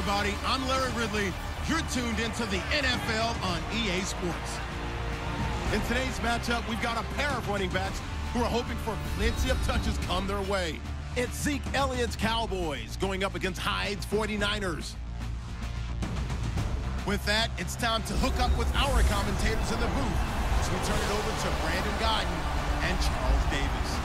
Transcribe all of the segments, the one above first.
everybody. I'm Larry Ridley. You're tuned into the NFL on EA Sports. In today's matchup, we've got a pair of running backs who are hoping for plenty of touches come their way. It's Zeke Elliott's Cowboys going up against Hyde's 49ers. With that, it's time to hook up with our commentators in the booth. So we turn it over to Brandon Godden and Charles Davis.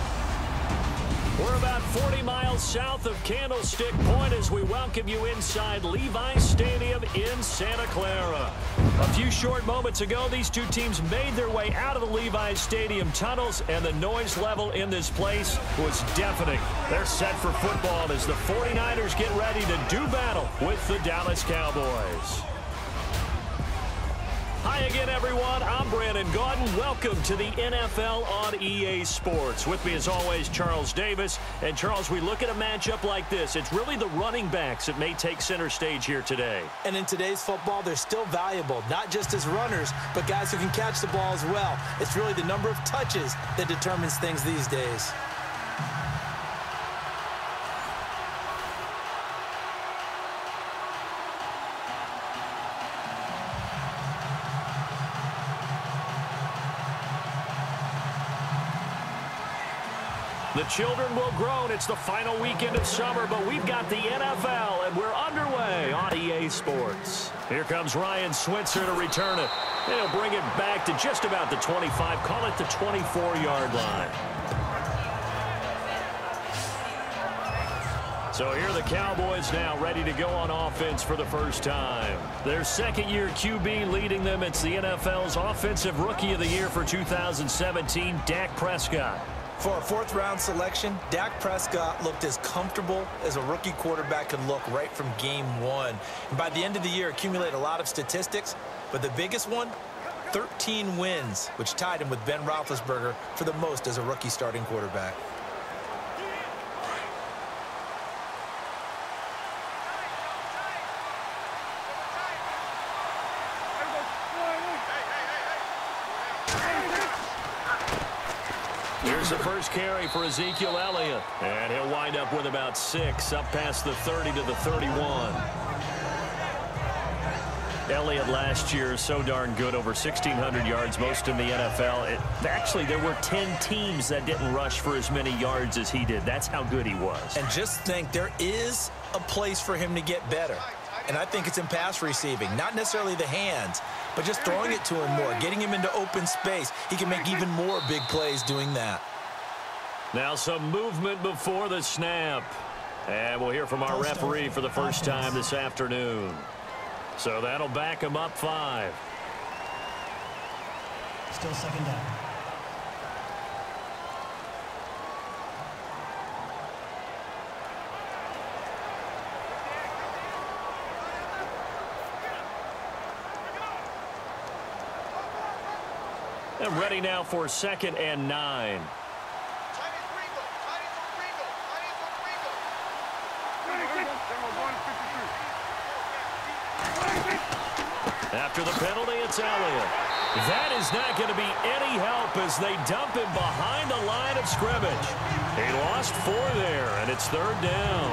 We're about 40 miles south of Candlestick Point as we welcome you inside Levi's Stadium in Santa Clara. A few short moments ago, these two teams made their way out of the Levi's Stadium tunnels, and the noise level in this place was deafening. They're set for football as the 49ers get ready to do battle with the Dallas Cowboys. Hi again, everyone. I'm Brandon Gaudin. Welcome to the NFL on EA Sports. With me, as always, Charles Davis. And, Charles, we look at a matchup like this. It's really the running backs that may take center stage here today. And in today's football, they're still valuable, not just as runners, but guys who can catch the ball as well. It's really the number of touches that determines things these days. The children will groan. It's the final weekend of summer, but we've got the NFL, and we're underway on EA Sports. Here comes Ryan Switzer to return it. They'll bring it back to just about the 25, call it the 24-yard line. So here are the Cowboys now ready to go on offense for the first time. Their second-year QB leading them. It's the NFL's Offensive Rookie of the Year for 2017, Dak Prescott. For a fourth-round selection, Dak Prescott looked as comfortable as a rookie quarterback can look right from game one. And by the end of the year, accumulated a lot of statistics, but the biggest one, 13 wins, which tied him with Ben Roethlisberger for the most as a rookie starting quarterback. Here's the first carry for Ezekiel Elliott. And he'll wind up with about 6, up past the 30 to the 31. Elliott last year so darn good, over 1,600 yards, most in the NFL. Actually, there were 10 teams that didn't rush for as many yards as he did. That's how good he was. And just think, there is a place for him to get better. And I think it's in pass receiving, not necessarily the hands, but just throwing it to him more, getting him into open space. He can make even more big plays doing that. Now some movement before the snap. And we'll hear from our referee for the first time this afternoon. So that'll back him up 5. Still second down. And ready now for 2nd and 9. After the penalty, it's Elliott. That is not going to be any help as they dump him behind the line of scrimmage. He lost 4 there, and it's 3rd down.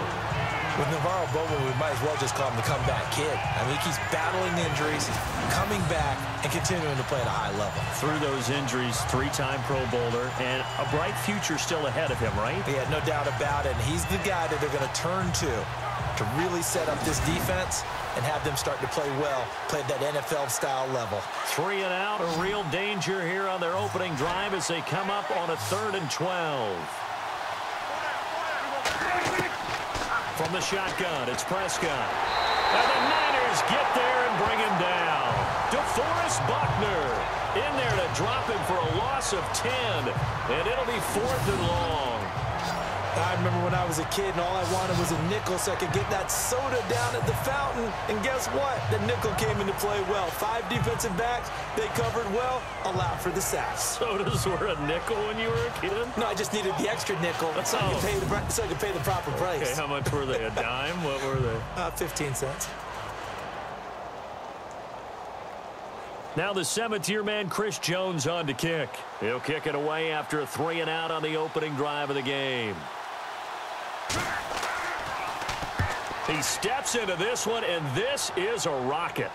With Navarro Bowman, we might as well just call him the comeback kid. I mean, he keeps battling injuries, coming back, and continuing to play at a high level. Through those injuries, 3-time Pro Bowler, and a bright future still ahead of him, right? Yeah, no doubt about it. And he's the guy that they're going to turn to really set up this defense and have them start to play well, play at that NFL-style level. 3 and out, a real danger here on their opening drive as they come up on a 3rd and 12. From the shotgun, it's Prescott. And the Niners get there and bring him down. DeForest Buckner in there to drop him for a loss of 10. And it'll be 4th and long. I remember when I was a kid and all I wanted was a nickel so I could get that soda down at the fountain. And guess what? The nickel came into play well. 5 defensive backs, they covered well, allowed for the sacks. Sodas were a nickel when you were a kid? No, I just needed the extra nickel so I could pay the proper price. Okay, how much were they? A dime? What were they? 15 cents. Now the 7th-year man, Chris Jones, on to kick. He'll kick it away after a 3 and out on the opening drive of the game. He steps into this one, and this is a rocket.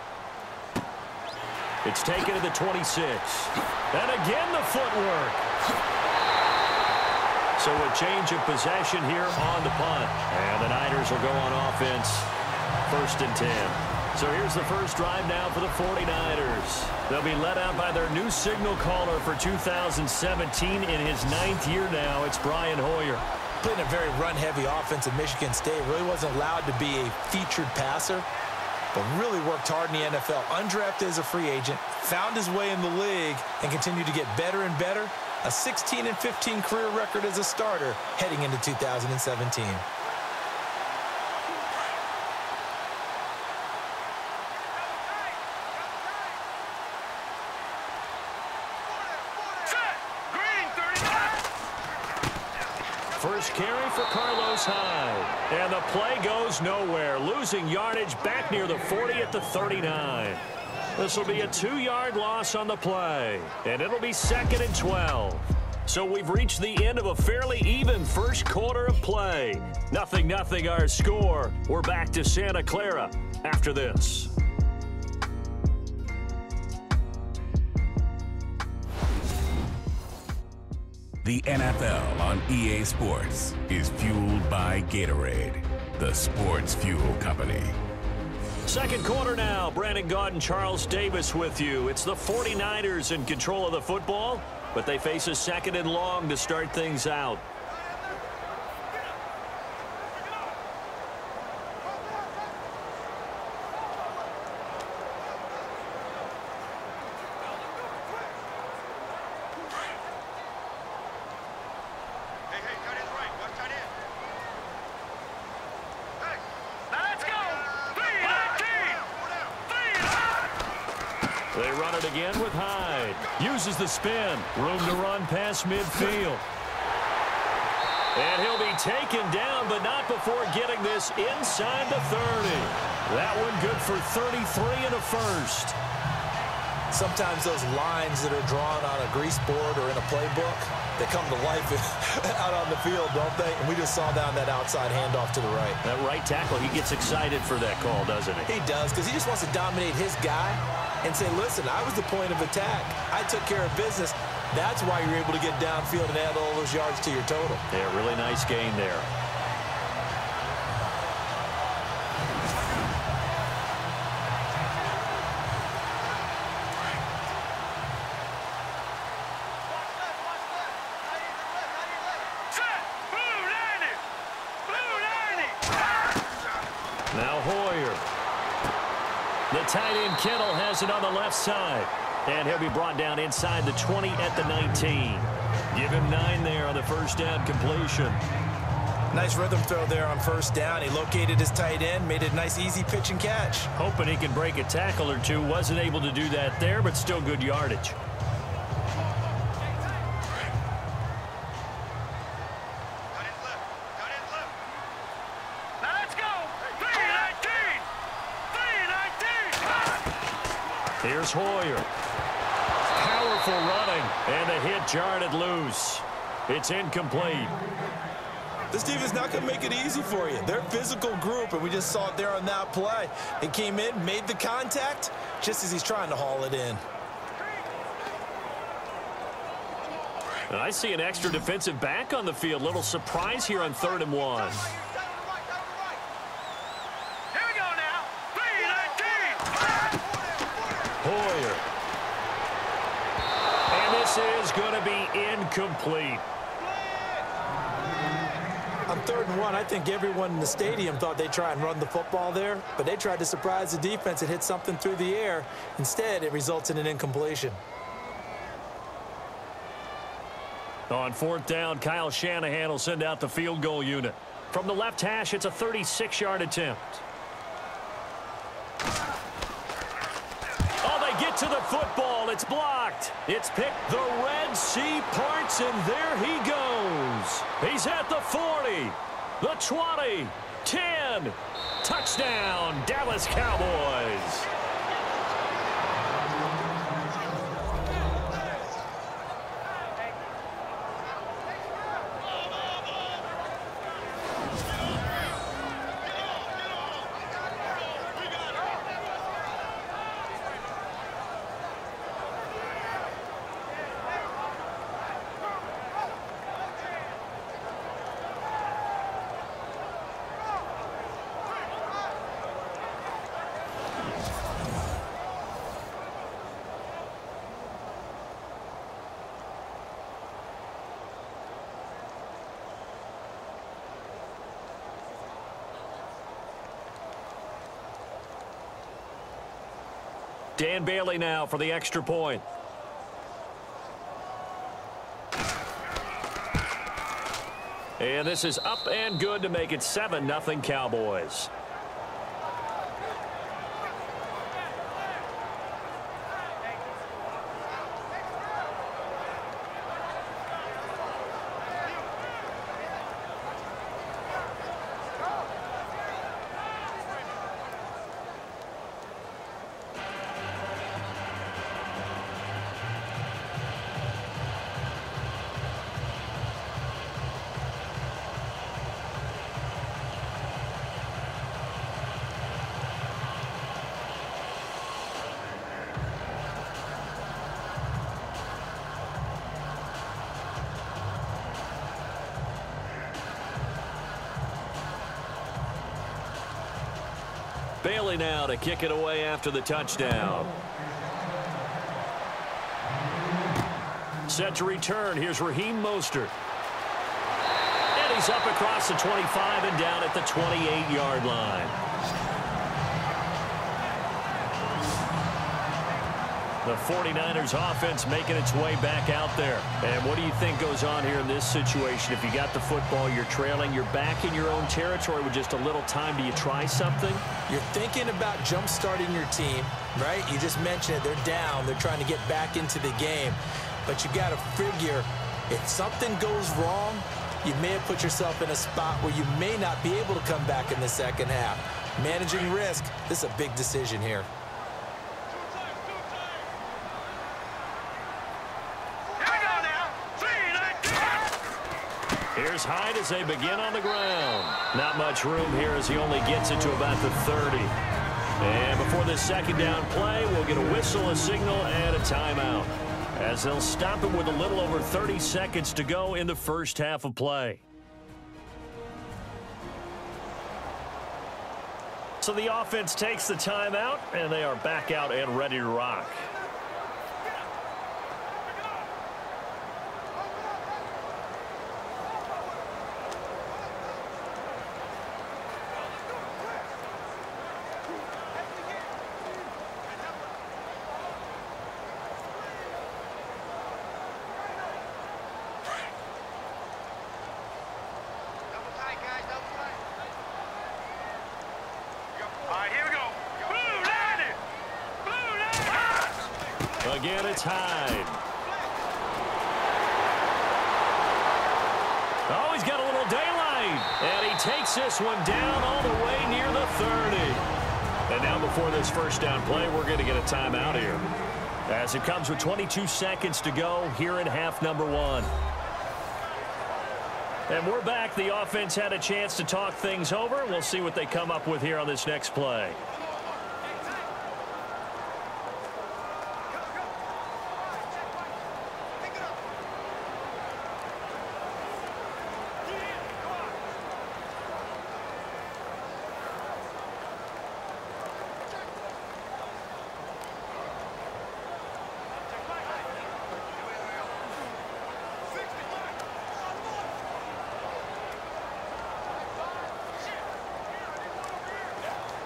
It's taken to the 26. And again, the footwork. So a change of possession here on the punt. And the Niners will go on offense, 1st and 10. So here's the first drive now for the 49ers. They'll be led out by their new signal caller for 2017 in his 9th year now. It's Brian Hoyer. Playing a very run-heavy offense at Michigan State. Really wasn't allowed to be a featured passer, but really worked hard in the NFL. Undrafted as a free agent, found his way in the league, and continued to get better and better. A 16-15 career record as a starter heading into 2017. First carry for Carlos Hyde. And the play goes nowhere. Losing yardage back near the 40 at the 39. This will be a 2-yard loss on the play. And it'll be 2nd and 12. So we've reached the end of a fairly even first quarter of play. 0-0 our score. We're back to Santa Clara after this. The NFL on EA Sports is fueled by Gatorade, the sports fuel company. Second quarter now. Brandon Gaudin, Charles Davis with you. It's the 49ers in control of the football, but they face a 2nd and long to start things out. They run it again with Hyde. Uses the spin. Room to run past midfield. And he'll be taken down, but not before getting this inside the 30. That one good for 33 and a first. Sometimes those lines that are drawn on a grease board or in a playbook, they come to life out on the field, don't they? And we just saw down that outside handoff to the right. That right tackle, he gets excited for that call, doesn't he? He does, because he just wants to dominate his guy and say, listen, I was the point of attack. I took care of business. That's why you're able to get downfield and add all those yards to your total. Yeah, really nice gain there. Now Hoyer. The tight end Kittle has it on the left side. And he'll be brought down inside the 20 at the 19. Give him 9 there on the first down completion. Nice rhythm throw there on first down. He located his tight end, made it a nice easy pitch and catch. Hoping he can break a tackle or two. Wasn't able to do that there, but still good yardage. Here's Hoyer. Powerful running, and the hit jarred it loose. It's incomplete. This team is not going to make it easy for you. They're a physical group, and we just saw it there on that play. It came in, made the contact, just as he's trying to haul it in. I see an extra defensive back on the field. Little surprise here on 3rd and 1. Hoyer. And this is going to be incomplete. On 3rd and 1, I think everyone in the stadium thought they'd try and run the football there, but they tried to surprise the defense and hit something through the air. Instead, it results in an incompletion. On 4th down, Kyle Shanahan will send out the field goal unit. From the left hash, it's a 36-yard attempt. Get to the football. It's blocked. It's picked. The Red Sea parts, and there he goes. He's at the 40, the 20, 10. Touchdown, Dallas Cowboys. Dan Bailey now for the extra point. And this is up and good to make it 7-0 Cowboys. Bailey now to kick it away after the touchdown. Set to return. Here's Raheem Mostert. And he's up across the 25 and down at the 28-yard line. The 49ers offense making its way back out there. And what do you think goes on here in this situation? If you got the football, you're trailing, you're back in your own territory with just a little time. Do you try something? You're thinking about jump-starting your team, right? You just mentioned it. They're down. They're trying to get back into the game. But you got to figure if something goes wrong, you may have put yourself in a spot where you may not be able to come back in the second half. Managing risk, this is a big decision here. Here's Hyde as they begin on the ground. Not much room here as he only gets it to about the 30. And before this second down play, we'll get a whistle, a signal, and a timeout, as they'll stop it with a little over 30 seconds to go in the first half of play. So the offense takes the timeout, and they are back out and ready to rock. Again, it's Hyde. Oh, he's got a little daylight. And he takes this one down all the way near the 30. And now before this first down play, we're going to get a timeout here, as it comes with 22 seconds to go here in half number one. And we're back. The offense had a chance to talk things over. We'll see what they come up with here on this next play.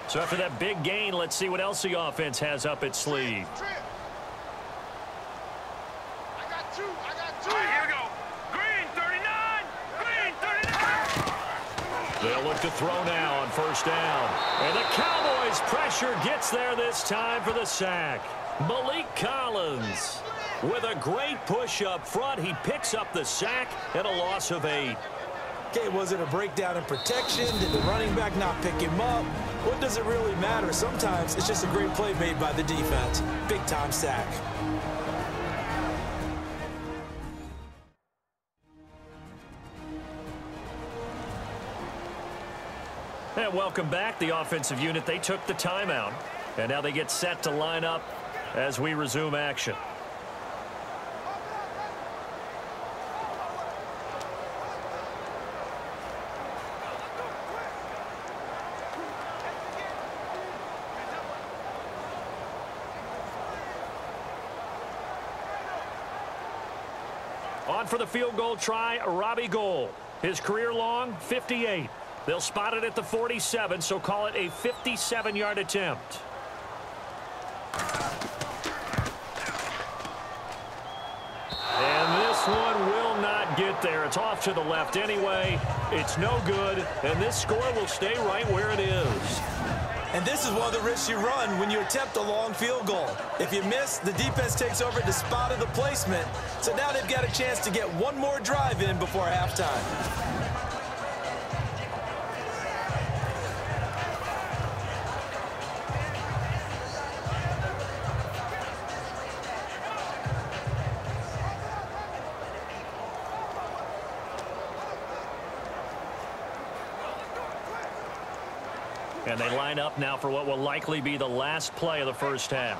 So after that big gain, let's see what else the offense has up its sleeve. I got two. All right, here we go. Green 39. Green 39. They'll look to throw now on first down. And the Cowboys pressure gets there this time for the sack. Malik Collins with a great push up front. He picks up the sack and a loss of 8. Okay, was it a breakdown in protection? Did the running back not pick him up? What does it really matter? Sometimes it's just a great play made by the defense. Big-time sack. And welcome back. The offensive unit, they took the timeout. And now they get set to line up as we resume action. On for the field goal try, Robbie Gould. His career long, 58. They'll spot it at the 47, so call it a 57-yard attempt. And this one will not get there. It's off to the left anyway. It's no good, and this score will stay right where it is. And this is one of the risks you run when you attempt a long field goal. If you miss, the defense takes over at the spot of the placement. So now they've got a chance to get one more drive in before halftime. And they line up now for what will likely be the last play of the first half.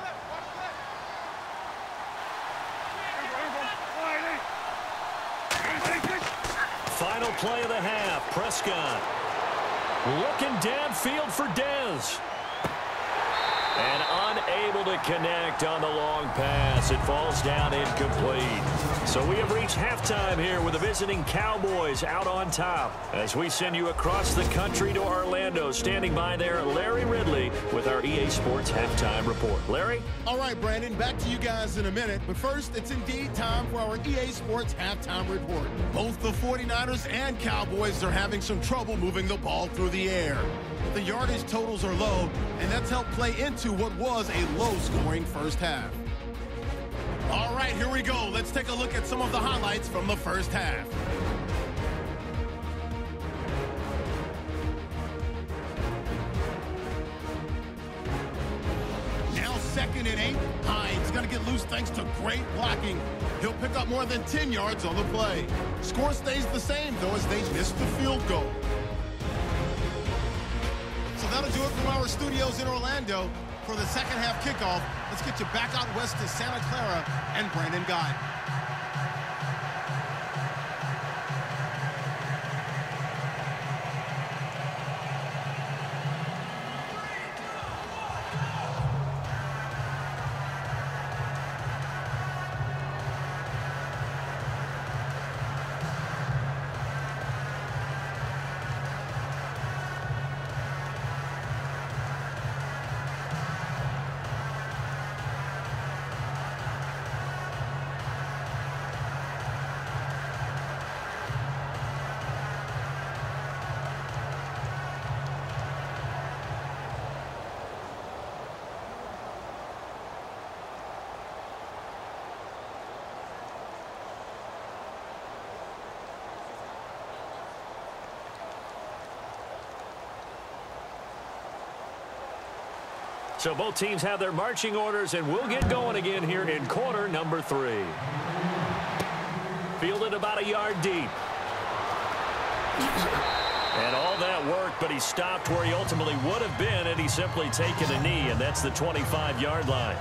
Final play of the half. Prescott looking downfield for Dez. And unable to connect on the long pass. It falls down incomplete. So we have reached halftime here with the visiting Cowboys out on top. As we send you across the country to Orlando, standing by there, Larry Ridley with our EA Sports Halftime Report. Larry? All right, Brandon, back to you guys in a minute. But first, it's indeed time for our EA Sports Halftime Report. Both the 49ers and Cowboys are having some trouble moving the ball through the air. The yardage totals are low, and that's helped play into what was a low-scoring first half. All right, here we go. Let's take a look at some of the highlights from the first half. Now 2nd and 8. Hines going to get loose thanks to great blocking. He'll pick up more than 10 yards on the play. Score stays the same, though, as they miss the field goal. So that'll do it from our studios in Orlando for the second half kickoff. Let's get you back out west to Santa Clara and Brandon Guy. So both teams have their marching orders, and we'll get going again here in quarter number 3. Fielded about a yard deep. And all that work, but he stopped where he ultimately would have been had he simply taken a knee, and that's the 25-yard line.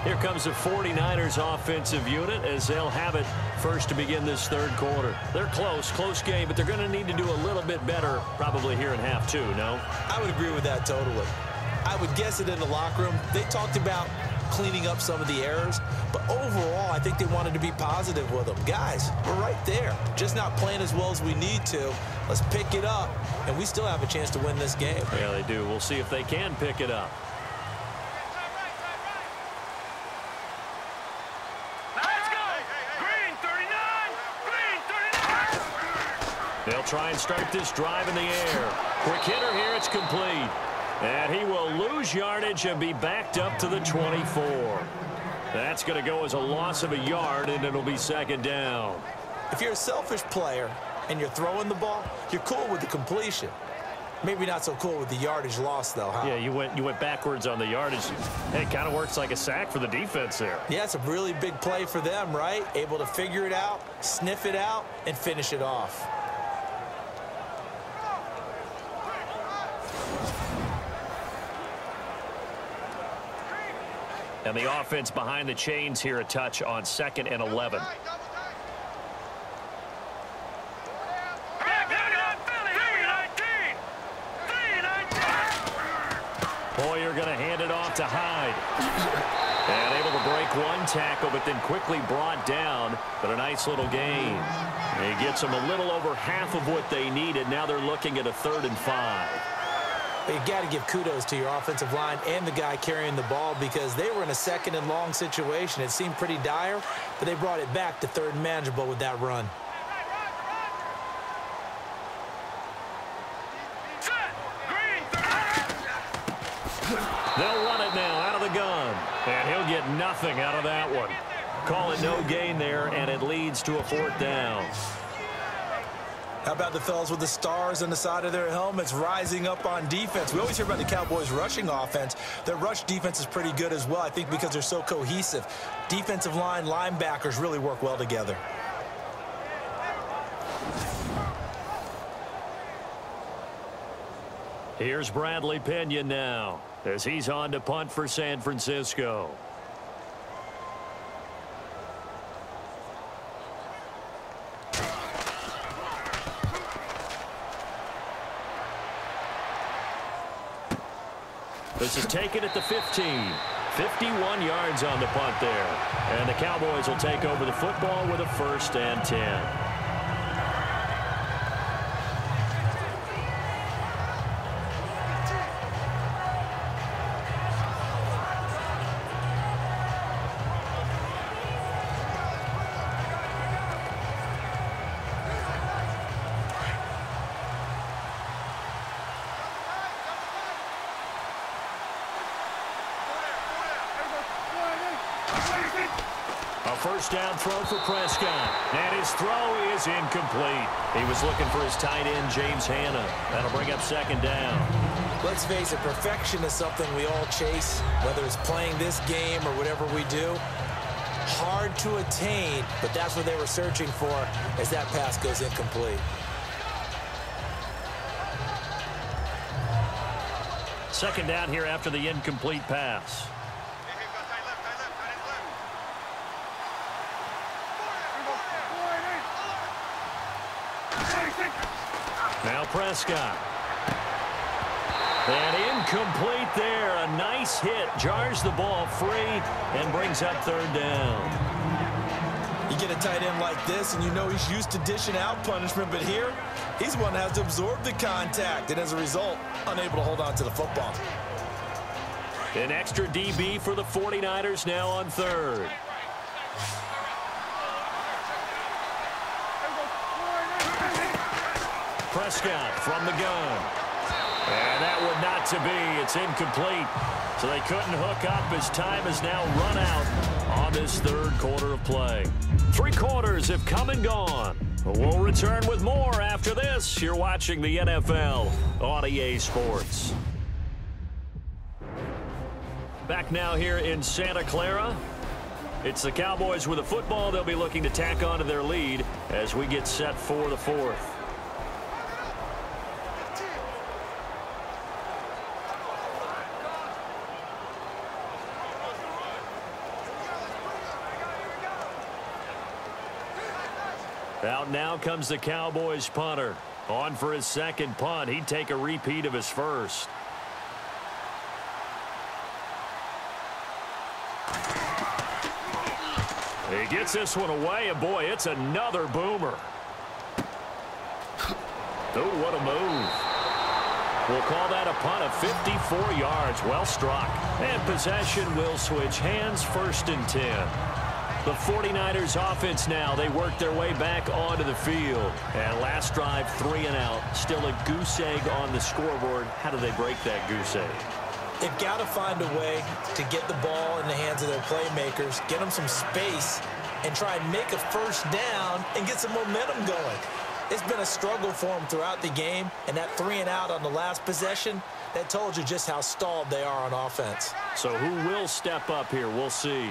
Here comes the 49ers offensive unit as they'll have it first to begin this third quarter. They're close game, but they're going to need to do a little bit better probably here in half 2, no? I would agree with that totally. I would guess it in the locker room. They talked about cleaning up some of the errors, but overall, I think they wanted to be positive with them. Guys, we're right there, just not playing as well as we need to. Let's pick it up, and we still have a chance to win this game. Yeah, they do. We'll see if they can pick it up. They'll try and start this drive in the air. Quick hitter here, it's complete. And he will lose yardage and be backed up to the 24. That's going to go as a loss of a yard, and it'll be second down. If you're a selfish player and you're throwing the ball, you're cool with the completion. Maybe not so cool with the yardage loss, though, huh? Yeah, you went backwards on the yardage. Hey, it kind of works like a sack for the defense there. Yeah, it's a really big play for them, right? Able to figure it out, sniff it out, and finish it off. And the offense behind the chains here a touch on 2nd and 11. Boyer going to hand it off to Hyde. And able to break one tackle, but then quickly brought down. But a nice little gain. He gets them a little over half of what they needed. Now they're looking at a 3rd and 5. But you got to give kudos to your offensive line and the guy carrying the ball because they were in a second and long situation. It seemed pretty dire, but they brought it back to third and manageable with that run. They'll run it now out of the gun, and he'll get nothing out of that one. Call it no gain there, and it leads to a 4th down. How about the fellas with the stars on the side of their helmets rising up on defense? We always hear about the Cowboys' rushing offense. Their rush defense is pretty good as well, I think, because they're so cohesive. Defensive line, linebackers really work well together. Here's Bradley Pinion now as he's on to punt for San Francisco. This is taken at the 15. 51 yards on the punt there. And the Cowboys will take over the football with a 1st and 10. First down throw for Prescott. And his throw is incomplete. He was looking for his tight end, James Hanna. That'll bring up 2nd down. Let's face it, perfection is something we all chase, whether it's playing this game or whatever we do. Hard to attain, but that's what they were searching for as that pass goes incomplete. Second down here after the incomplete pass. Now Prescott. And incomplete there. A nice hit. Jars the ball free and brings up 3rd down. You get a tight end like this, and you know he's used to dishing out punishment, but here, he's one that has to absorb the contact, and as a result, unable to hold on to the football. An extra DB for the 49ers now on 3rd. Prescott from the gun. And that would not to be. It's incomplete. So they couldn't hook up as time has now run out on this 3rd quarter of play. 3 quarters have come and gone. We'll return with more after this. You're watching the NFL on EA Sports. Back now here in Santa Clara. It's the Cowboys with a football. They'll be looking to tack on to their lead as we get set for the 4th. Out now comes the Cowboys punter. On for his 2nd punt. He'd take a repeat of his 1st. He gets this one away, and boy, it's another boomer. Oh, what a move. We'll call that a punt of 54 yards. Well struck. And possession will switch hands. 1st and 10. The 49ers offense now, they work their way back onto the field. And last drive, 3 and out. Still a goose egg on the scoreboard. How do they break that goose egg? They've got to find a way to get the ball in the hands of their playmakers, get them some space, and try and make a 1st down and get some momentum going. It's been a struggle for them throughout the game, and that 3 and out on the last possession, that told you just how stalled they are on offense. So who will step up here? We'll see.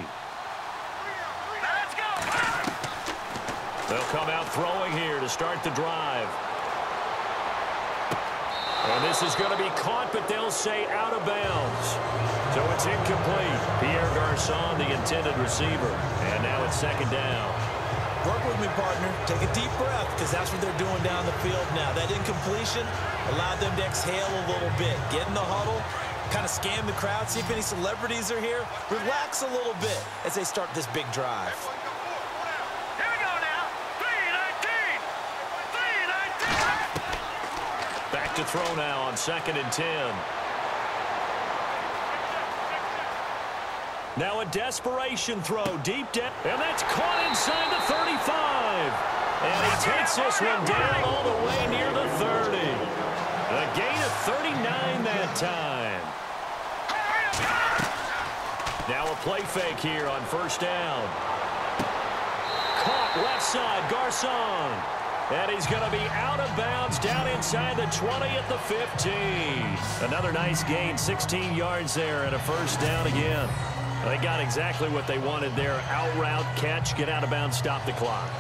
They'll come out throwing here to start the drive. And this is going to be caught, but they'll say out of bounds. So it's incomplete. Pierre Garçon, the intended receiver. And now it's 2nd down. Work with me, partner. Take a deep breath, because that's what they're doing down the field now. That incompletion allowed them to exhale a little bit. Get in the huddle, kind of scan the crowd, see if any celebrities are here. Relax a little bit as they start this big drive. to throw now on 2nd and 10. Now a desperation throw deep down, and that's caught inside the 35. And he takes this one down all the way near the 30. A gain of 39 that time. Now a play fake here on 1st down. Caught left side, Garcon. And he's going to be out of bounds down inside the 20 at the 15. Another nice gain, 16 yards there and a 1st down again. They got exactly what they wanted there. Out route, catch, get out of bounds, stop the clock.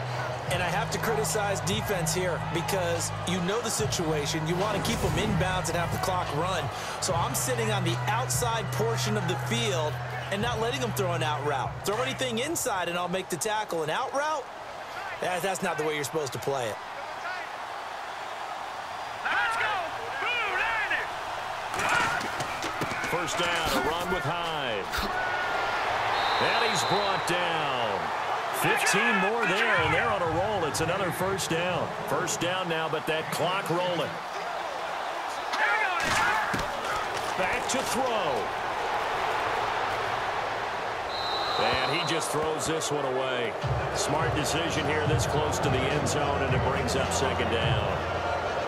And I have to criticize defense here because you know the situation. You want to keep them inbounds and have the clock run. So I'm sitting on the outside portion of the field and not letting them throw an out route. Throw anything inside and I'll make the tackle. An out route? That's not the way you're supposed to play it. Let's go! Blue, 1st down, a run with Hyde. And he's brought down. 15 more there, and they're on a roll. It's another 1st down. 1st down now, but that clock rolling. Back to throw. And he just throws this one away. Smart decision here this close to the end zone, and it brings up 2nd down.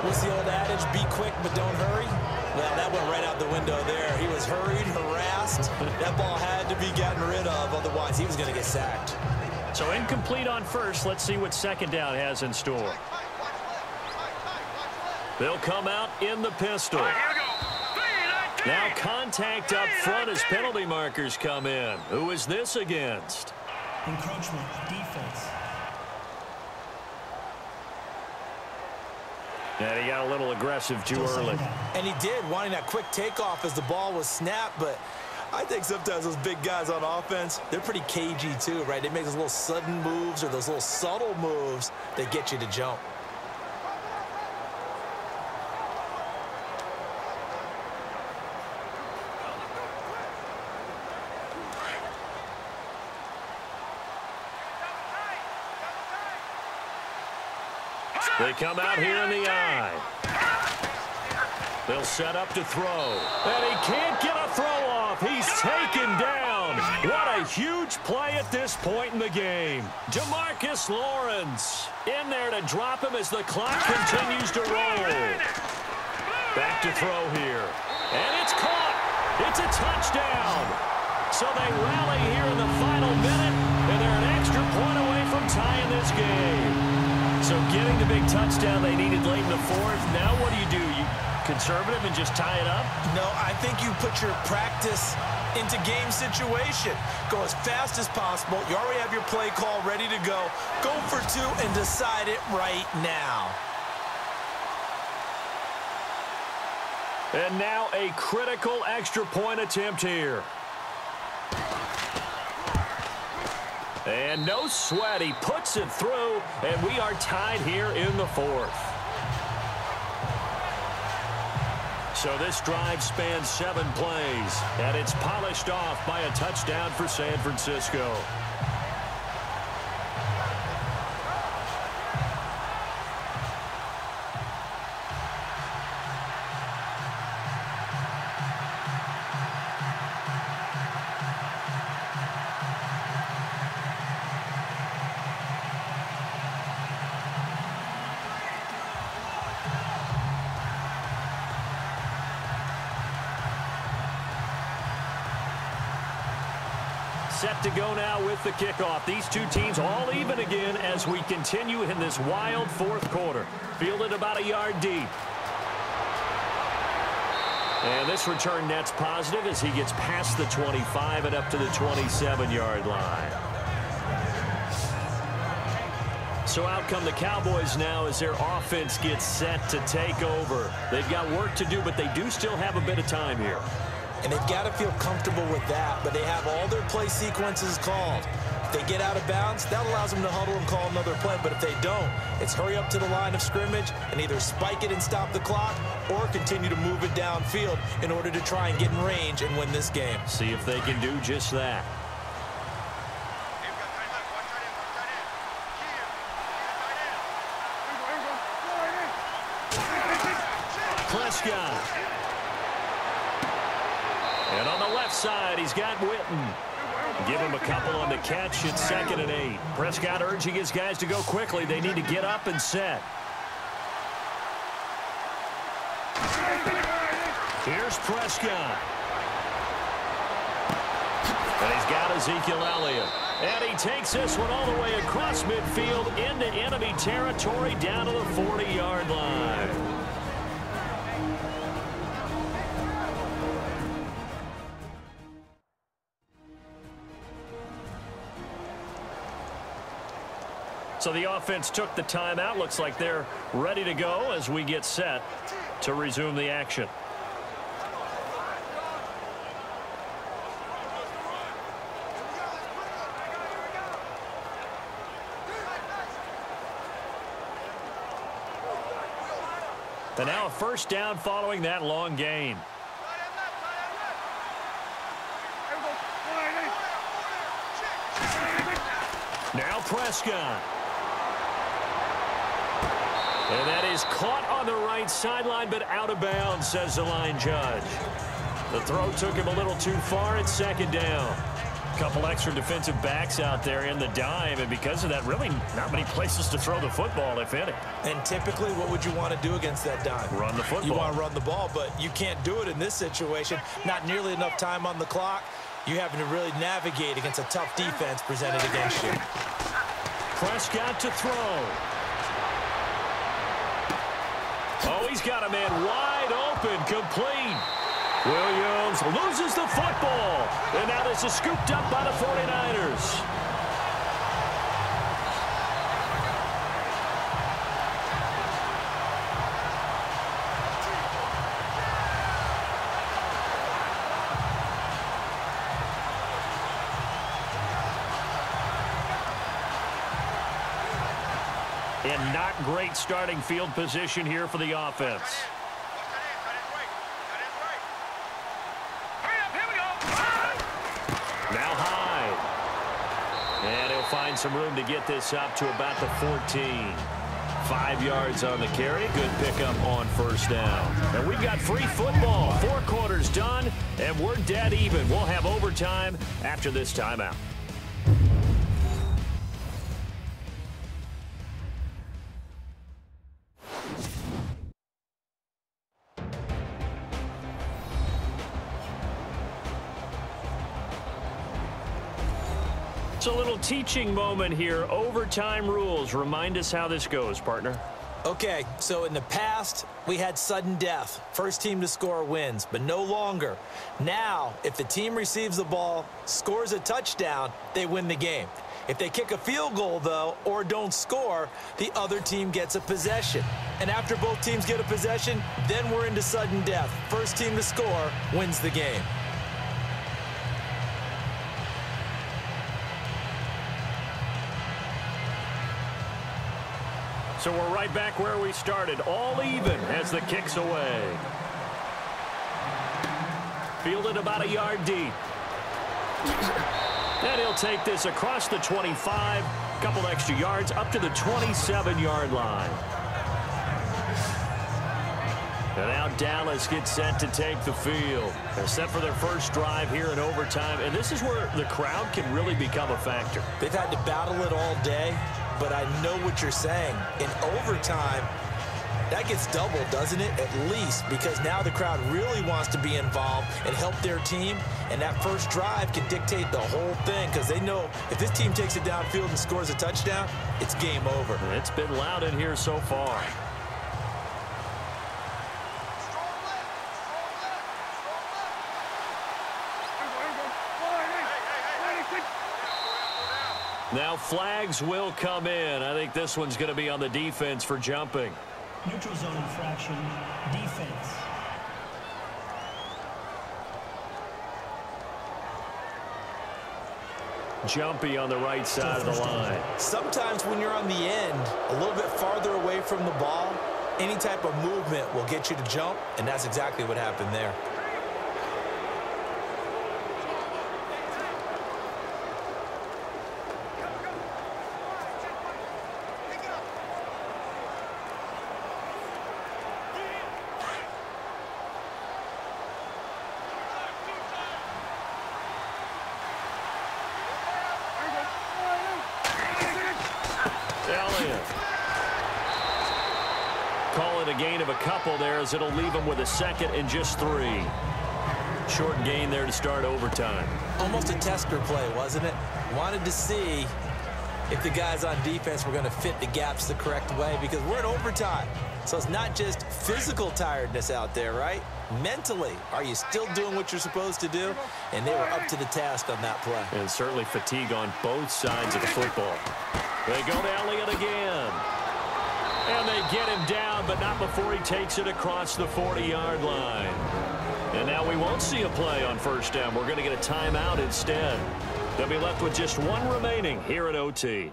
What's the old adage? Be quick, but don't hurry. Well, that went right out the window there. He was hurried, harassed. That ball had to be gotten rid of, otherwise he was going to get sacked. So incomplete on 1st. Let's see what 2nd down has in store. They'll come out in the pistol. Now contact up front as penalty markers come in. Who is this against? Encroachment, defense. And he got a little aggressive too early. And he did, wanting that quick takeoff as the ball was snapped, but I think sometimes those big guys on offense, they're pretty cagey too, right? They make those little sudden moves or those little subtle moves that get you to jump. They come out here in the eye. They'll set up to throw. And he can't get a throw off. He's taken down. What a huge play at this point in the game. Demarcus Lawrence in there to drop him as the clock continues to roll. Back to throw here. And it's caught. It's a touchdown. So they rally here in the final minute, and they're an extra point away from tying this game. So getting the big touchdown they needed late in the 4th. Now what do? You conservative and just tie it up? No, I think you put your practice into game situation. Go as fast as possible. You already have your play call ready to go. Go for 2 and decide it right now. And now a critical extra point attempt here. And no sweat. He puts it through, and we are tied here in the 4th. So this drive spans 7 plays, and it's polished off by a touchdown for San Francisco. Set to go now with the kickoff. These two teams all even again as we continue in this wild 4th quarter. Fielded about a yard deep. And this return net's positive as he gets past the 25 and up to the 27-yard line. So out come the Cowboys now as their offense gets set to take over. They've got work to do, but they do still have a bit of time here. And they've got to feel comfortable with that, but they have all their play sequences called. If they get out of bounds, that allows them to huddle and call another play, but if they don't, it's hurry up to the line of scrimmage and either spike it and stop the clock or continue to move it downfield in order to try and get in range and win this game. See if they can do just that. Prescott. And on the left side, he's got Witten. Give him a couple on the catch. It's 2nd and 8. Prescott urging his guys to go quickly. They need to get up and set. Here's Prescott. And he's got Ezekiel Elliott. And he takes this one all the way across midfield into enemy territory down to the 40-yard line. So the offense took the timeout. Looks like they're ready to go as we get set to resume the action. And now a first down following that long gain. Now Prescott. And that is caught on the right sideline, but out of bounds, says the line judge. The throw took him a little too far. It's 2nd down. A couple extra defensive backs out there in the dime, and because of that, really not many places to throw the football, if any. And typically, what would you want to do against that dime? Run the football. You want to run the ball, but you can't do it in this situation. Not nearly enough time on the clock. You're having to really navigate against a tough defense presented against you. Prescott to throw. Oh, he's got a man wide open, complete. Williams loses the football. And now this is scooped up by the 49ers. And not great starting field position here for the offense. Now Hyde. And he'll find some room to get this up to about the 14. 5 yards on the carry. Good pickup on first down. And we've got free football. 4 quarters done, and we're dead even. We'll have overtime after this timeout. It's a little teaching moment here. Overtime rules. Remind us how this goes, partner. Okay, so in the past, we had sudden death. First team to score wins, but no longer. Now, if the team receives the ball, scores a touchdown, they win the game. If they kick a field goal, though, or don't score, the other team gets a possession. And after both teams get a possession, then we're into sudden death. First team to score wins the game. So we're right back where we started, all even as the kick's away. Fielded about a yard deep. And he'll take this across the 25, couple extra yards, up to the 27-yard line. And now Dallas gets set to take the field. They're set for their first drive here in overtime, and this is where the crowd can really become a factor. They've had to battle it all day, but I know what you're saying. In overtime, that gets doubled, doesn't it? At least, because now the crowd really wants to be involved and help their team, and that first drive can dictate the whole thing because they know if this team takes it downfield and scores a touchdown, it's game over. It's been loud in here so far. Now flags will come in. I think this one's going to be on the defense for jumping. Neutral zone infraction, defense. Jumpy on the right side of the line. Sometimes when you're on the end, a little bit farther away from the ball, any type of movement will get you to jump, and that's exactly what happened there. gain of a couple there, as it'll leave them with a second and just 3. Short gain there to start overtime. Almost a tester play, wasn't it? Wanted to see if the guys on defense were going to fit the gaps the correct way, because we're in overtime. So it's not just physical tiredness out there, right? Mentally, are you still doing what you're supposed to do? And they were up to the task on that play. And certainly fatigue on both sides of the football. They go to Elliott again. And they get him down, but not before he takes it across the 40-yard line. And now we won't see a play on first down. We're going to get a timeout instead. They'll be left with just 1 remaining here at OT.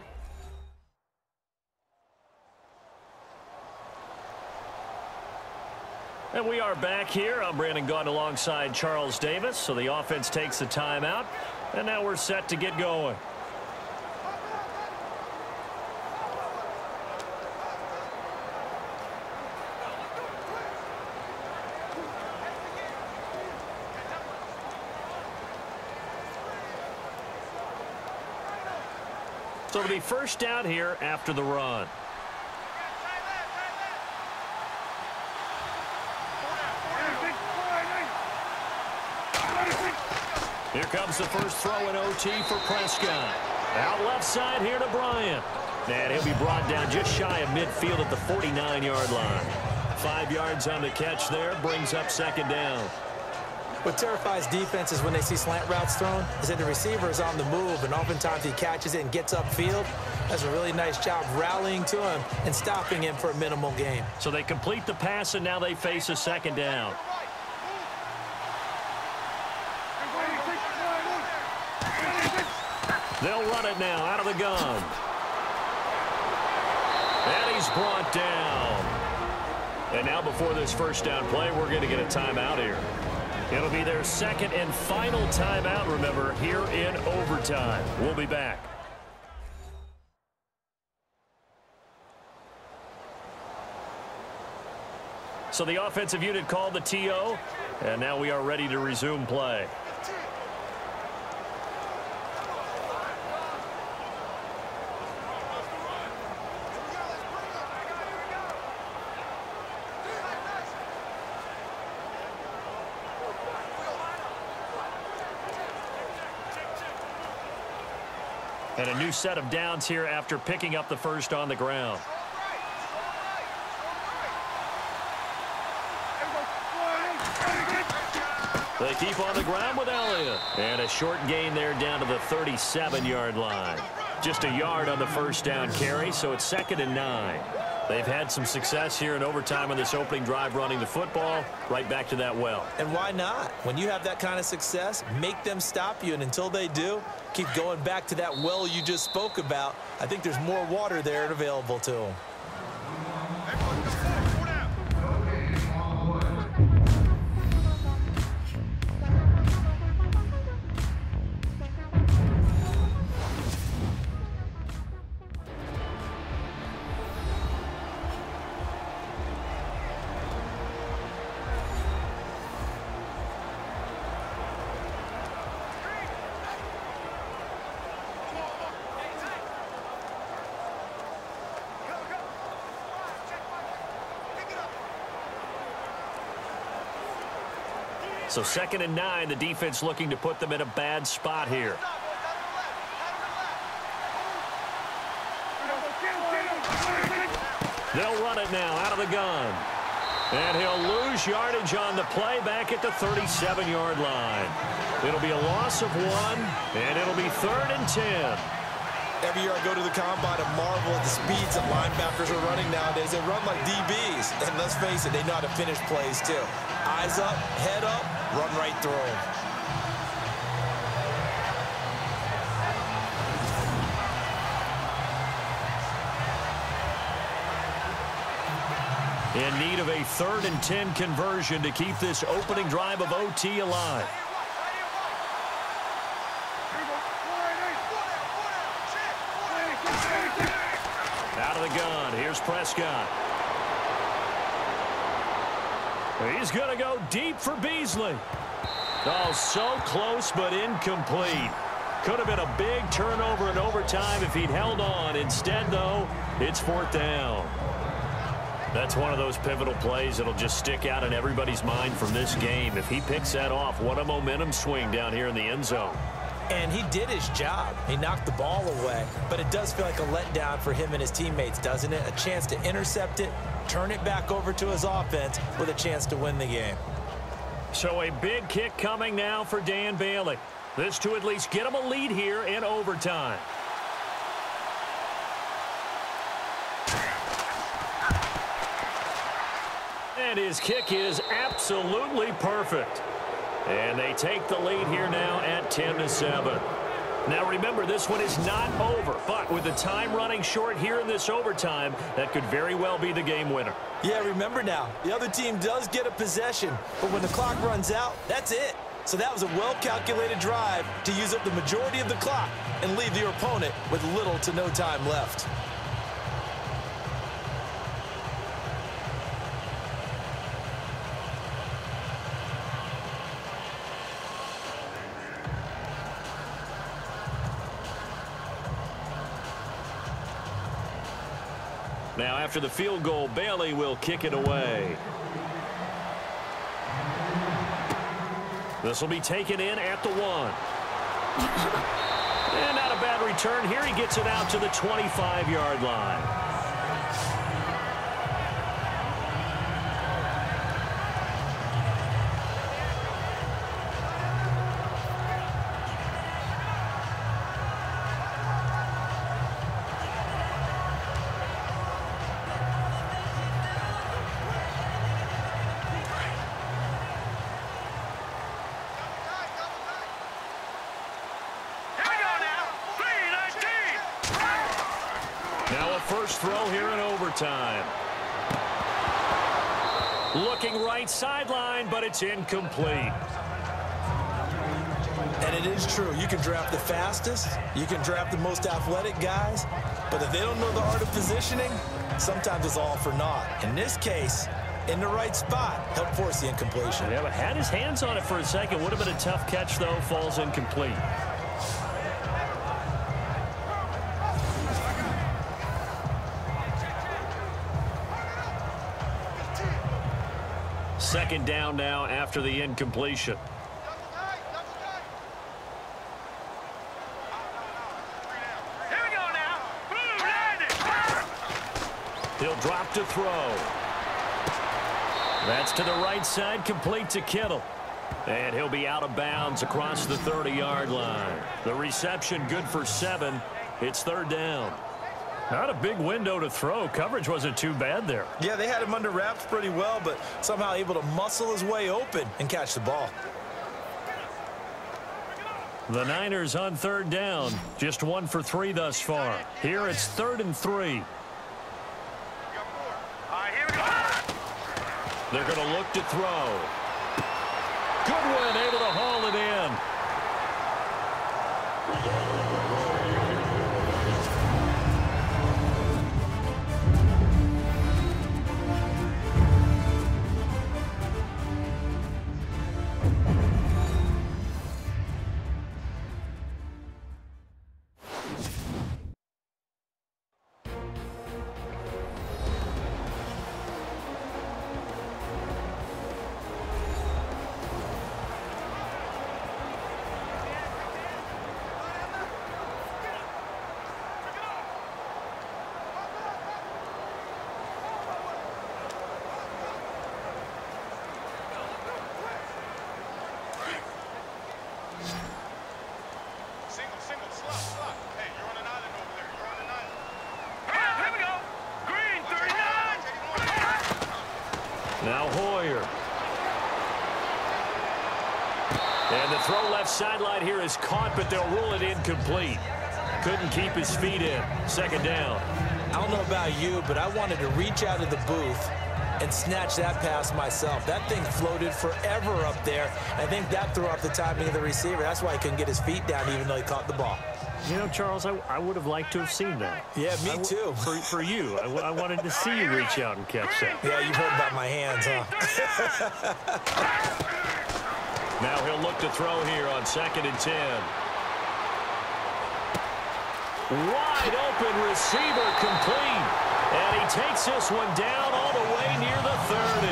And we are back here. I'm Brandon Gaudin alongside Charles Davis. So the offense takes the timeout. And now we're set to get going. So it'll be first down here after the run. Here comes the first throw in OT for Prescott. Out left side here to Bryant. And he'll be brought down just shy of midfield at the 49-yard line. 5 yards on the catch there, brings up second down. What terrifies defenses when they see slant routes thrown is that the receiver is on the move, and oftentimes he catches it and gets upfield. Does a really nice job rallying to him and stopping him for a minimal gain. So they complete the pass, and now they face a second down. They'll run it now out of the gun. And he's brought down. And now before this first down play, we're going to get a timeout here. It'll be their second and final timeout, remember, here in overtime. We'll be back. So the offensive unit called the TO, and now we are ready to resume play. And a new set of downs here after picking up the first on the ground. They keep on the ground with Elliott. And a short gain there down to the 37-yard line. Just a yard on the first down carry, so it's 2nd and 9. They've had some success here in overtime on this opening drive running the football. Right back to that well. And why not? When you have that kind of success, make them stop you, and until they do, keep going back to that well you just spoke about. I think there's more water there and available to them. So 2nd and 9, the defense looking to put them in a bad spot here. They'll run it now out of the gun. And he'll lose yardage on the play back at the 37-yard line. It'll be a loss of 1, and it'll be 3rd and 10. Every year I go to the combine and marvel at the speeds that linebackers are running nowadays. They run like DBs. And let's face it, they know how to finish plays too. Eyes up, head up, run right through them. In need of a 3rd and 10 conversion to keep this opening drive of OT alive. Out of the gun, here's Prescott. He's going to go deep for Beasley. Oh, so close but incomplete. Could have been a big turnover in overtime if he'd held on. Instead, though, it's 4th down. That's one of those pivotal plays that'll just stick out in everybody's mind from this game. If he picks that off, what a momentum swing down here in the end zone. And he did his job. He knocked the ball away. But it does feel like a letdown for him and his teammates, doesn't it? A chance to intercept it, turn it back over to his offense with a chance to win the game. So a big kick coming now for Dan Bailey. This to at least get him a lead here in overtime. And his kick is absolutely perfect. And they take the lead here now at 10-7. Now remember, this one is not over, but with the time running short here in this overtime, that could very well be the game winner. Yeah, remember now, the other team does get a possession, but when the clock runs out, that's it. So that was a well-calculated drive to use up the majority of the clock and leave your opponent with little to no time left. Now, after the field goal, Bailey will kick it away. This will be taken in at the 1. And not a bad return here. He gets it out to the 25-yard line. First throw here in overtime. Looking right sideline, but it's incomplete. And it is true. You can draft the fastest. You can draft the most athletic guys. But if they don't know the art of positioning, sometimes it's all for naught. In this case, in the right spot, helped force the incompletion. Yeah, but had his hands on it for a second. Would have been a tough catch, though. Falls incomplete. Second down now after the incompletion. Here we go now. He'll drop to throw. That's to the right side, complete to Kittle. And he'll be out of bounds across the 30-yard line. The reception good for 7. It's third down. Not a big window to throw. Coverage wasn't too bad there. Yeah, they had him under wraps pretty well, but somehow able to muscle his way open and catch the ball. The Niners on third down. Just 1 for 3 thus far. Here it's 3rd and 3. They're going to look to throw. Goodwin able to haul it in. Now Hoyer. And the throw left sideline here is caught, but they'll rule it incomplete. Couldn't keep his feet in. Second down. I don't know about you, but I wanted to reach out of the booth and snatch that pass myself. That thing floated forever up there. I think that threw off the timing of the receiver. That's why he couldn't get his feet down even though he caught the ball. You know, Charles, I would have liked to have seen that. Yeah, me too. For you. I wanted to see you reach out and catch that. Yeah, you've heard about my hands, huh? Now he'll look to throw here on 2nd and 10. Wide open receiver complete. And he takes this one down all the way near the 30.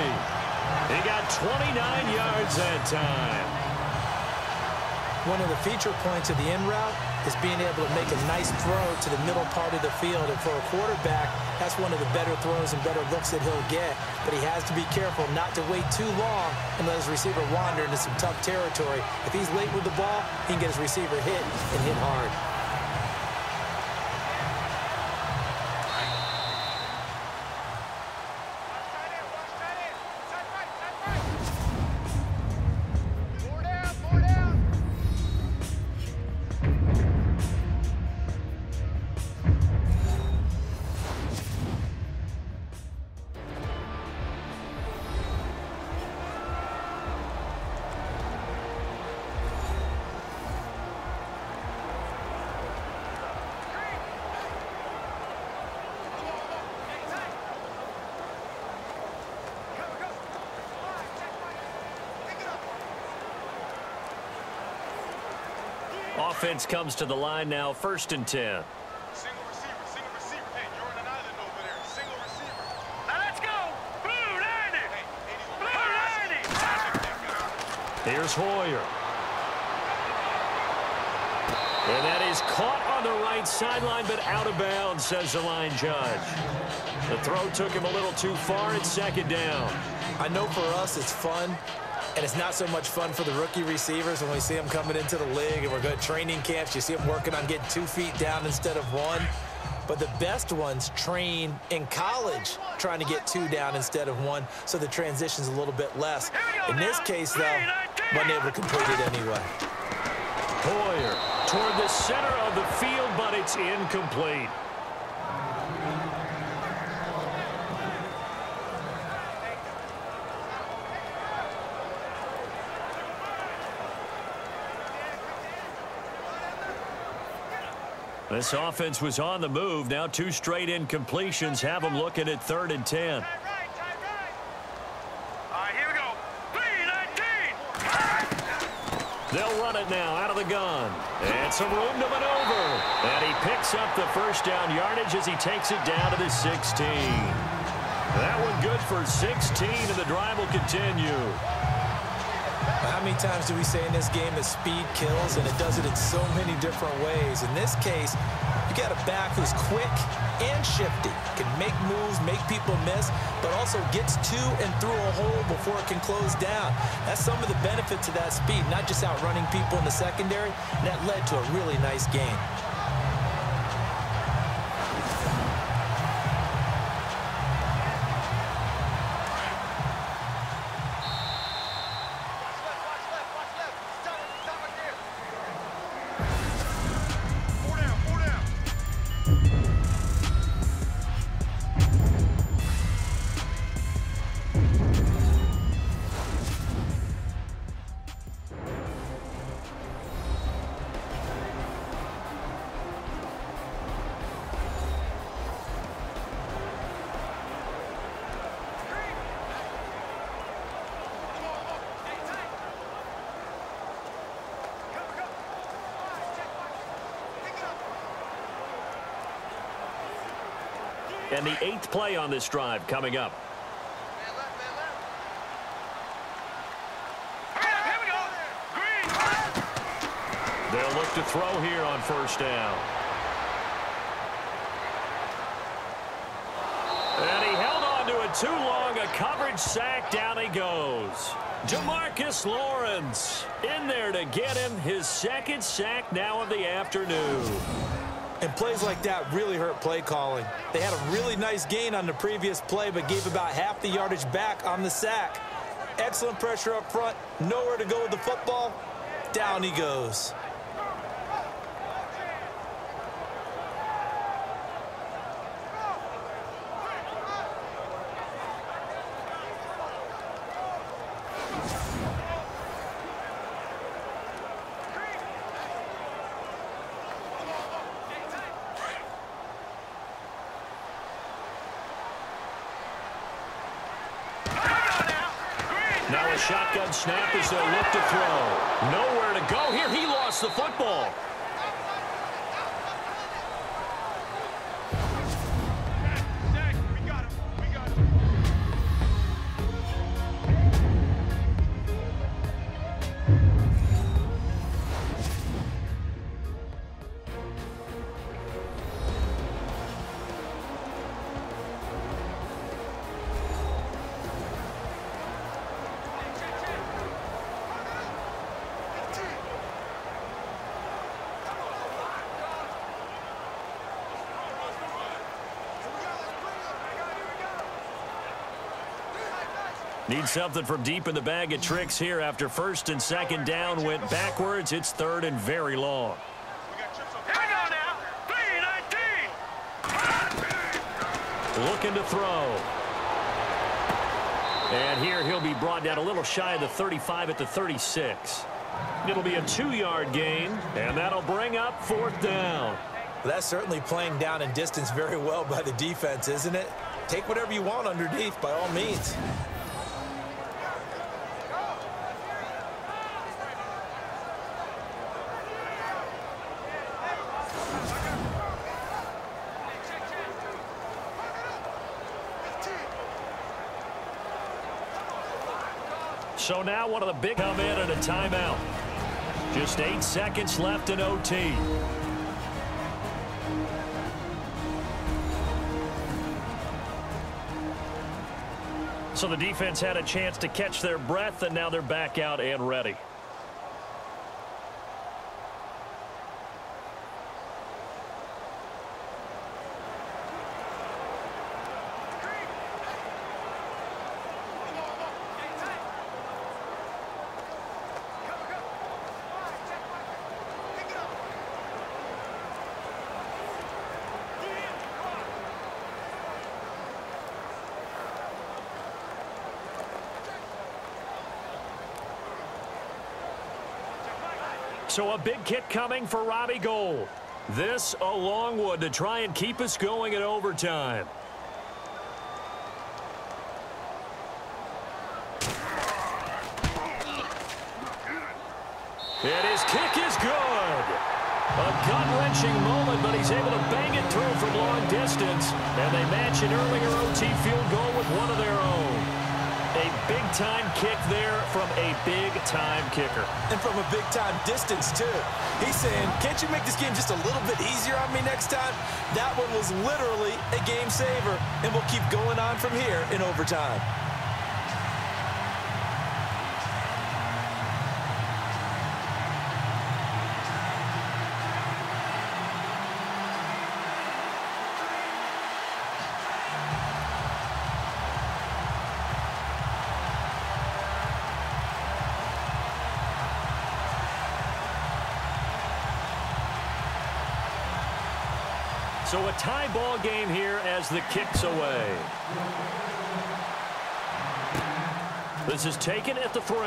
He got 29 yards that time. One of the feature points of the in route is being able to make a nice throw to the middle part of the field. And for a quarterback, that's one of the better throws and better looks that he'll get. But he has to be careful not to wait too long and let his receiver wander into some tough territory. If he's late with the ball, he can get his receiver hit and hit hard. Offense comes to the line now, 1st and 10. Single receiver, single receiver. Hey, you're on an island over there. Single receiver. Now let's go. Blue 90. Hey, Blue 90. Here's Hoyer. And that is caught on the right sideline, but out of bounds, says the line judge. The throw took him a little too far. It's 2nd down. I know for us it's fun. And it's not so much fun for the rookie receivers when we see them coming into the league and we're going to training camps. You see them working on getting 2 feet down instead of 1. But the best ones train in college trying to get 2 down instead of 1, so the transition's a little bit less. In this case, though, wasn't able to complete it anyway. Hoyer toward the center of the field, but it's incomplete. This offense was on the move. Now 2 straight incompletions have them looking at 3rd and 10. All right, here we go. 3-19. They'll run it now out of the gun. And some room to maneuver. And he picks up the 1st down yardage as he takes it down to the 16. That one good for 16, and the drive will continue. How many times do we say in this game that speed kills, and it does it in so many different ways? In this case, you got a back who's quick and shifty, can make moves, make people miss, but also gets to and through a hole before it can close down. That's some of the benefits of that speed, not just outrunning people in the secondary, and that led to a really nice game. And the 8th play on this drive coming up. Here we go. They'll look to throw here on 1st down. And he held on to it too long. A coverage sack. Down he goes. Jamarcus Lawrence in there to get him his 2nd sack now of the afternoon. And plays like that really hurt play calling. They had a really nice gain on the previous play, but gave about half the yardage back on the sack. Excellent pressure up front. Nowhere to go with the football. Down he goes. Now a shotgun snap as they'll look to throw. Nowhere to go here. He lost the football. Need something from deep in the bag of tricks here after first and second down went backwards. It's third and very long. Looking to throw. And here he'll be brought down a little shy of the 35 at the 36. It'll be a 2-yard gain, and that'll bring up fourth down. Well, that's certainly playing down in distance very well by the defense, isn't it? Take whatever you want underneath by all means. So now one of the big come in at a timeout. Just 8 seconds left in OT. So the defense had a chance to catch their breath, and now they're back out and ready. So a big kick coming for Robbie Gould. This a long one to try and keep us going in overtime. And his kick is good. A gut-wrenching moment, but he's able to bang it through from long distance. And they match an earlier OT field goal with one of their own. A big-time kick there from a big-time kicker. And from a big-time distance, too. He's saying, can't you make this game just a little bit easier on me next time? That one was literally a game saver, and we'll keep going on from here in overtime. So a tie ball game here as the kick's away. This is taken at the 3.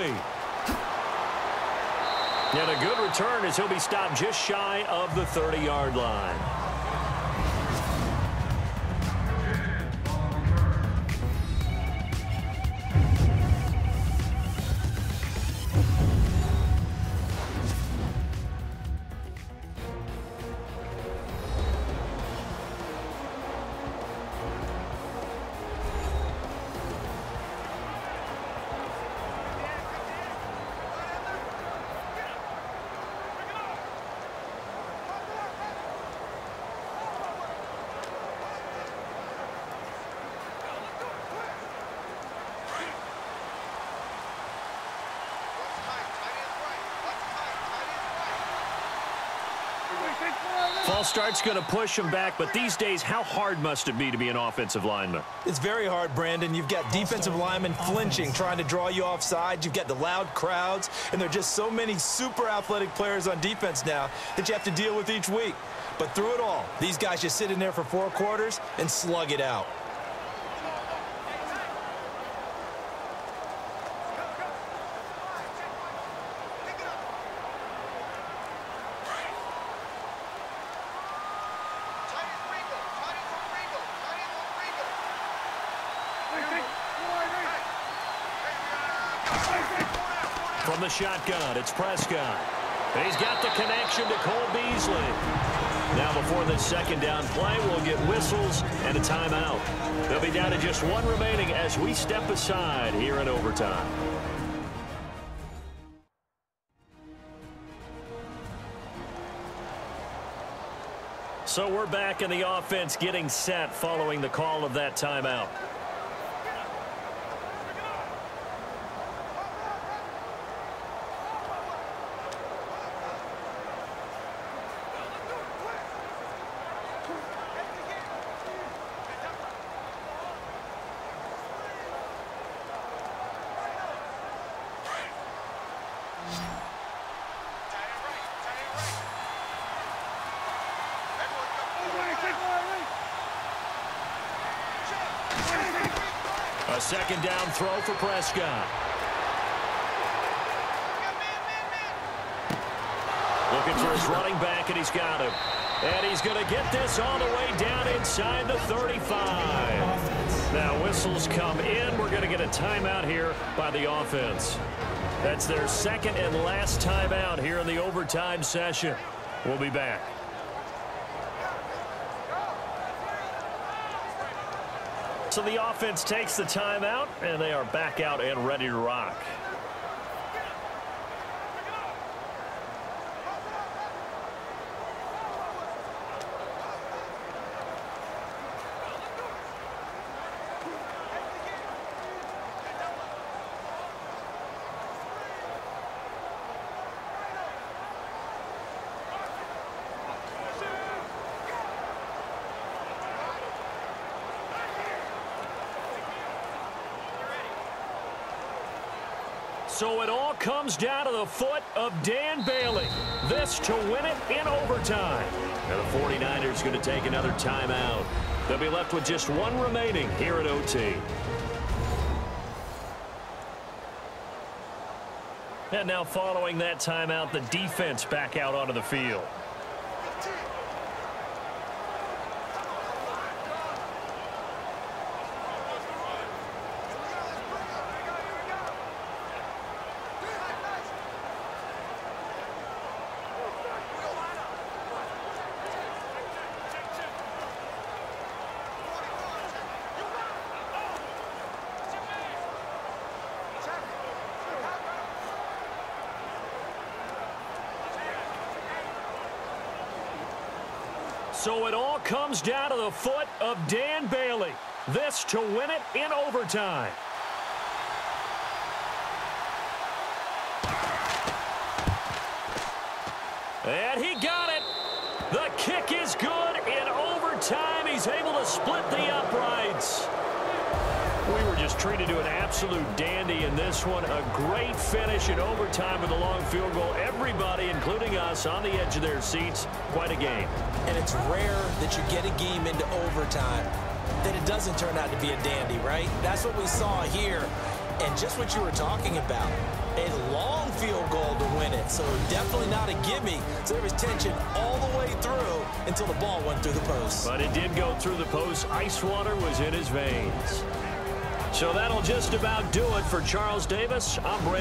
And a good return as he'll be stopped just shy of the 30-yard line. False start's going to push him back, but these days, how hard must it be to be an offensive lineman? It's very hard, Brandon. You've got defensive linemen flinching, trying to draw you offside. You've got the loud crowds, and there are just so many super athletic players on defense now that you have to deal with each week. But through it all, these guys just sit in there for 4 quarters and slug it out. From the shotgun, it's Prescott. He's got the connection to Cole Beasley. Now before this second down play, we'll get whistles and a timeout. They'll be down to just 1 remaining as we step aside here in overtime. So we're back in the offense getting set following the call of that timeout. A second down throw for Prescott. Looking for his running back, and he's got him. And he's going to get this all the way down inside the 35. Now whistles come in. We're going to get a timeout here by the offense. That's their second and last timeout here in the overtime session. We'll be back. So the offense takes the timeout, and they are back out and ready to rock. So it all comes down to the foot of Dan Bailey. This to win it in overtime. And the 49ers going to take another timeout. They'll be left with just one remaining here at OT. And now following that timeout, the defense back out onto the field. So it all comes down to the foot of Dan Bailey. This to win it in overtime. And he got it. The kick is good in overtime. He's able to split the uprights. We were just treated to an absolute dandy in this one. A great finish in overtime with a long field goal. Everybody, including us, on the edge of their seats. Quite a game. And it's rare that you get a game into overtime that it doesn't turn out to be a dandy, right? That's what we saw here. And just what you were talking about, a long field goal to win it. So definitely not a gimme. So there was tension all the way through until the ball went through the post. But it did go through the post. Ice water was in his veins. So that'll just about do it for Charles Davis. I'm Brandon.